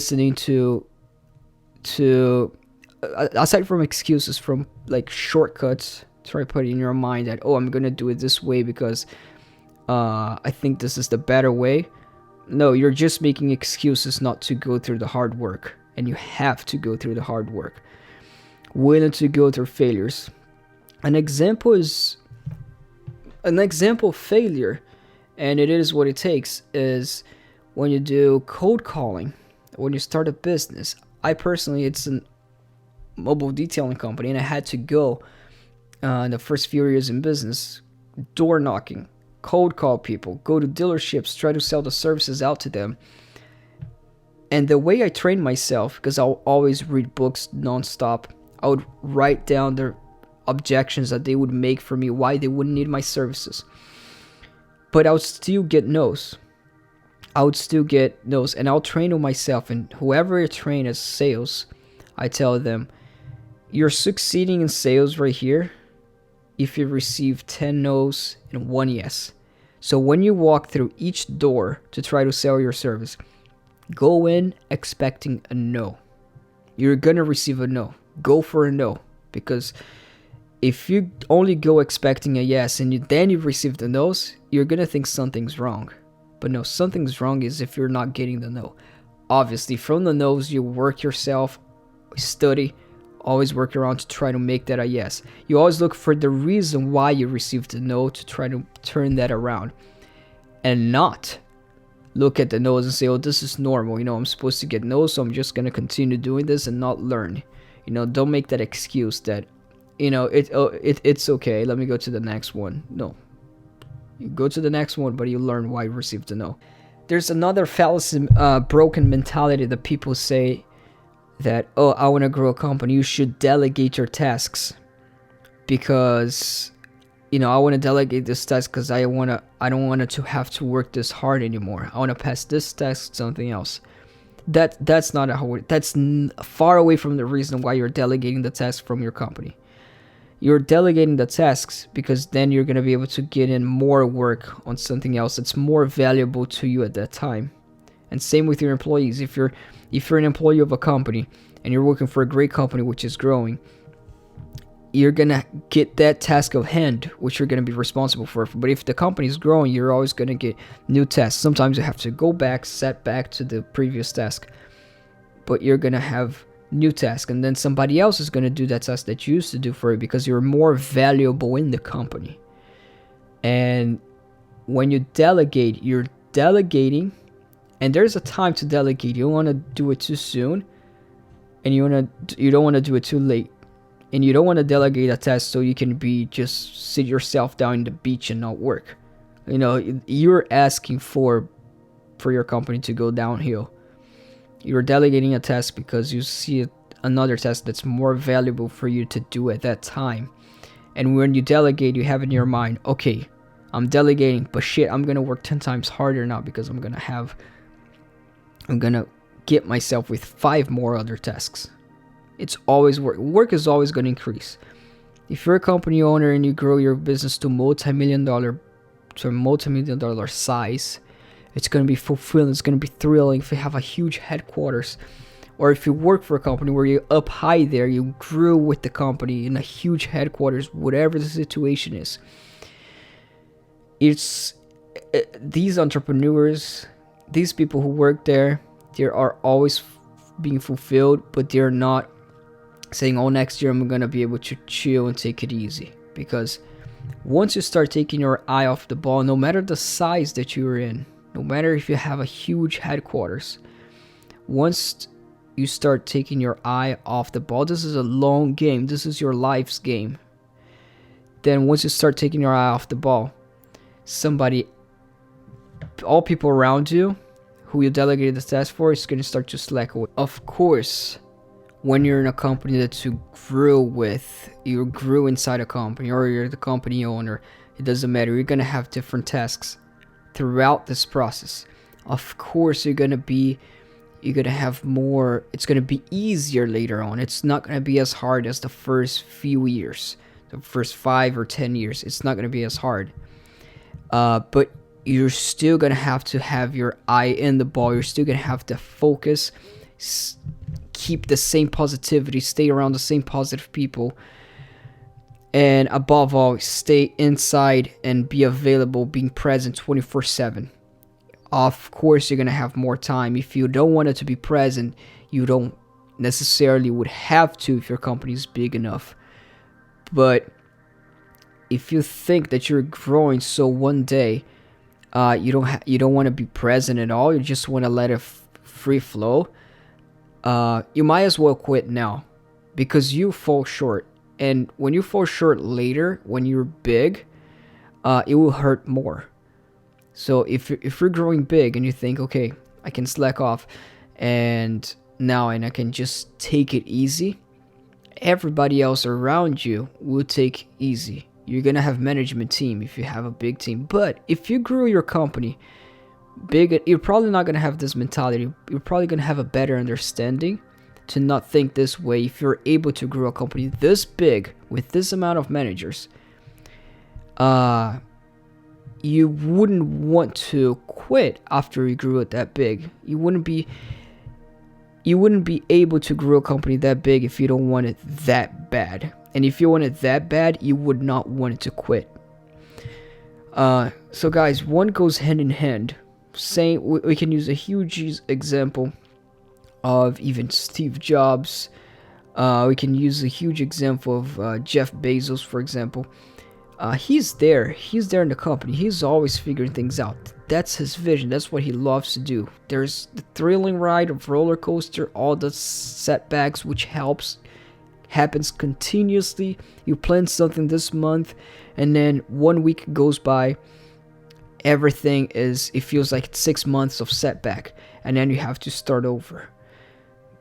listening to aside from excuses, from like shortcuts, try to put in your mind that, oh, I'm gonna do it this way because I think this is the better way. No, you're just making excuses not to go through the hard work, and you have to go through the hard work. Willing to go through failures. An example is an example of failure, and it is what it takes, is when you do cold calling, when you start a business. I personally, it's a mobile detailing company, and I had to go in the first few years in business, door knocking, cold call people, go to dealerships, try to sell the services out to them. And the way I trained myself, because I'll always read books nonstop, I would write down their objections that they would make for me, why they wouldn't need my services. But I would still get no's. And I'll train on myself. And whoever I train as sales, I tell them, you're succeeding in sales right here if you receive 10 no's and 1 yes. So when you walk through each door to try to sell your service, go in expecting a no. You're going to receive a no. Go for a no. Because if you only go expecting a yes and then you receive the no's, you're going to think something's wrong. But no, something's wrong is if you're not getting the no. Obviously, from the no's, you work yourself, study, always work around to try to make that a yes. You always look for the reason why you received the no to try to turn that around. And not look at the no's and say, oh, this is normal. I'm supposed to get no's, so I'm just going to continue doing this and not learn. Don't make that excuse that, it's okay. Let me go to the next one. No. You go to the next one, but you learn why you received a no. There's another fallacy, broken mentality that people say that, oh, I want to grow a company. You should delegate your tasks because, I want to delegate this task because I don't want to have to work this hard anymore. I want to pass this task to something else. That's not how it. That's far away from the reason why you're delegating the task from your company. You're delegating the tasks because then you're going to be able to get in more work on something else that's more valuable to you at that time. And same with your employees. If you're an employee of a company and you're working for a great company which is growing, you're going to get that task of hand, which you're going to be responsible for. But if the company is growing, you're always going to get new tasks. Sometimes you have to go back, set back to the previous task. But you're going to have new task, and then somebody else is going to do that task that you used to do for you because you're more valuable in the company. And when you delegate, you're delegating, and there's a time to delegate. You don't want to do it too soon, and you don't want to do it too late. And you don't want to delegate a task so you can just sit yourself down in the beach and not work. You're asking for your company to go downhill. You're delegating a task because you see another task that's more valuable for you to do at that time. And when you delegate, you have in your mind, okay, I'm delegating, but shit, I'm going to work 10 times harder now because I'm going to get myself with 5 more other tasks. It's always work. Work is always going to increase. If you're a company owner and you grow your business to multi-million dollar size, it's going to be fulfilling. It's going to be thrilling if you have a huge headquarters. Or if you work for a company where you're up high there, you grew with the company in a huge headquarters, whatever the situation is. It's these entrepreneurs, these people who work there, they are always being fulfilled, but they're not saying, oh, next year I'm going to be able to chill and take it easy. Because once you start taking your eye off the ball, no matter the size that you're in, no matter if you have a huge headquarters, once you start taking your eye off the ball, this is a long game. This is your life's game. Then once you start taking your eye off the ball, all people around you who you delegated the task for is going to start to slack away. Of course, when you're in a company that you grew inside a company, or you're the company owner, it doesn't matter. You're going to have different tasks throughout this process. Of course, you're going to have more. It's going to be easier later on. It's not going to be as hard as the first few years, the first 5 or 10 years. It's not going to be as hard. But you're still going to have your eye in the ball. You're still going to have to focus, keep the same positivity, stay around the same positive people, and above all, stay inside and be available, being present 24/7. Of course, you're gonna have more time. If you don't want it to be present, you don't necessarily would have to if your company is big enough. But if you think that you're growing, so one day you don't want to be present at all, you just want to let it free flow, you might as well quit now, because you fall short. And when you fall short later, when you're big, it will hurt more. So if you're growing big and you think, okay, I can slack off and I can just take it easy, everybody else around you will take easy. You're gonna have management team if you have a big team. But if you grew your company big, you're probably not gonna have this mentality. You're probably gonna have a better understanding to not think this way. If you're able to grow a company this big with this amount of managers, you wouldn't want to quit after you grew it that big. You wouldn't be able to grow a company that big if you don't want it that bad. And if you want it that bad, you would not want it to quit. So guys, one goes hand in hand. We can use a huge example of even Steve Jobs. We can use a huge example of Jeff Bezos, for example. He's there in the company. He's always figuring things out. That's his vision. That's what he loves to do. There's the thrilling ride of roller coaster, all the setbacks, which happens continuously. You plan something this month, and then 1 week goes by. It feels like 6 months of setback, and then you have to start over.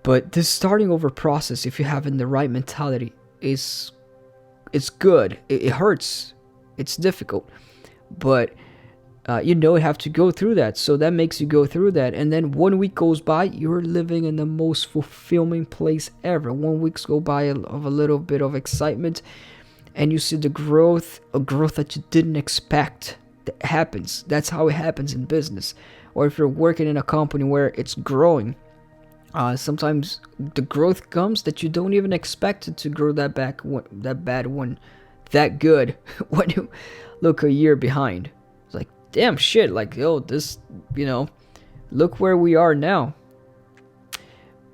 But this starting over process, if you have in the right mentality, it's good. It hurts. It's difficult, but you have to go through that. So that makes you go through that, and then 1 week goes by, you're living in the most fulfilling place ever. 1 week go by of a little bit of excitement, and you see a growth that you didn't expect. That happens. That's how it happens in business. Or if you're working in a company where it's growing, sometimes the growth comes that you don't even expect it to grow that good when you look a year behind. It's like, damn shit, like, yo, this, look where we are now.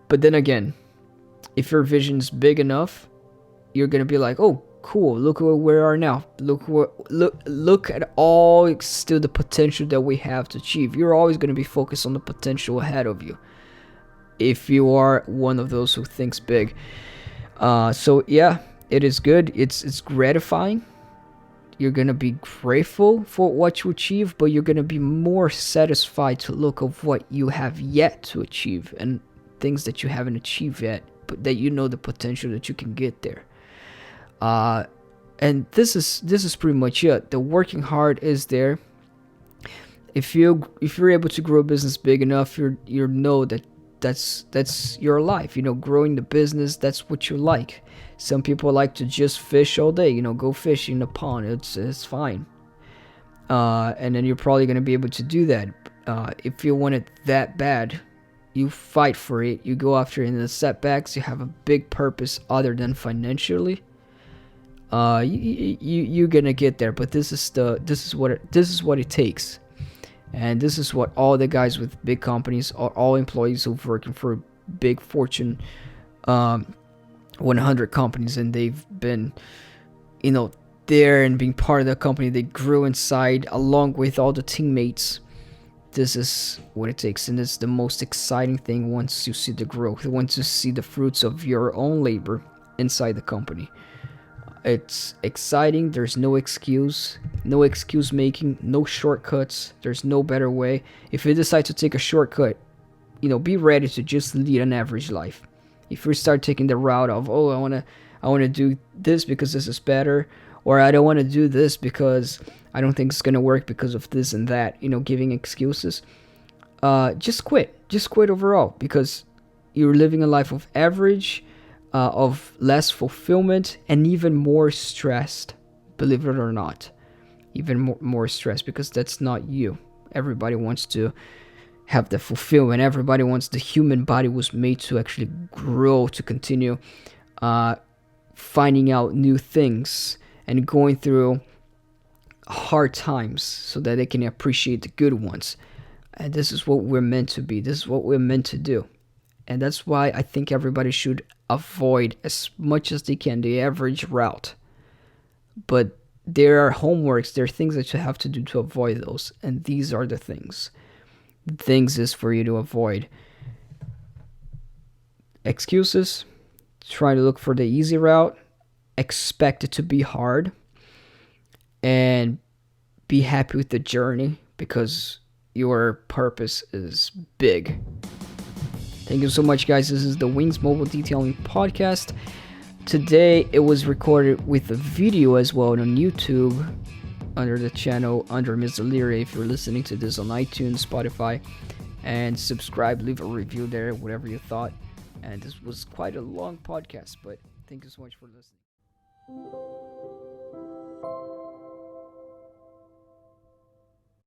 But then again, if your vision's big enough, you're gonna be like, oh, cool, look where we are now. Look at all still the potential that we have to achieve. You're always gonna be focused on the potential ahead of you, if you are one of those who thinks big. So yeah, it is good. It's gratifying. You're gonna be grateful for what you achieve, but you're gonna be more satisfied to look of what you have yet to achieve and things that you haven't achieved yet, but that you know the potential that you can get there. And this is pretty much it. The working hard is there. If you're able to grow a business big enough, you know that's your life. Growing the business, that's what you like. Some people like to just fish all day, go fish in the pond. It's fine. And then you're probably going to be able to do that. If you want it that bad, you fight for it. You go after it. In the setbacks, you have a big purpose other than financially. You're going to get there. But this is what it takes. And this is what all the guys with big companies, all employees who've working for big Fortune 100 companies, and they've been, there and being part of the company, they grew inside along with all the teammates. This is what it takes, and it's the most exciting thing once you see the growth, once you see the fruits of your own labor inside the company. It's exciting. There's no excuse making, no shortcuts. There's no better way. If you decide to take a shortcut, be ready to just lead an average life. If you start taking the route of, oh, I want to do this because this is better, or I don't want to do this because I don't think it's going to work because of this and that, giving excuses, just quit overall, because you're living a life of average, of less fulfillment, and even more stressed, believe it or not. Even more stressed, because that's not you. Everybody wants to have the fulfillment. Everybody wants, the human body was made to actually grow, to continue finding out new things and going through hard times so that they can appreciate the good ones. And this is what we're meant to be. This is what we're meant to do. And that's why I think everybody should avoid as much as they can the average route. But there are homeworks, there are things that you have to do to avoid those. And these are the things. Things is for you to avoid. Excuses. Try to look for the easy route. Expect it to be hard. And be happy with the journey, because your purpose is big. Thank you so much, guys. This is the Wings Mobile Detailing Podcast. Today, it was recorded with a video as well on YouTube under the channel, under Ms. Deliri. If you're listening to this on iTunes, Spotify, and subscribe, leave a review there, whatever you thought. And this was quite a long podcast, but thank you so much for listening.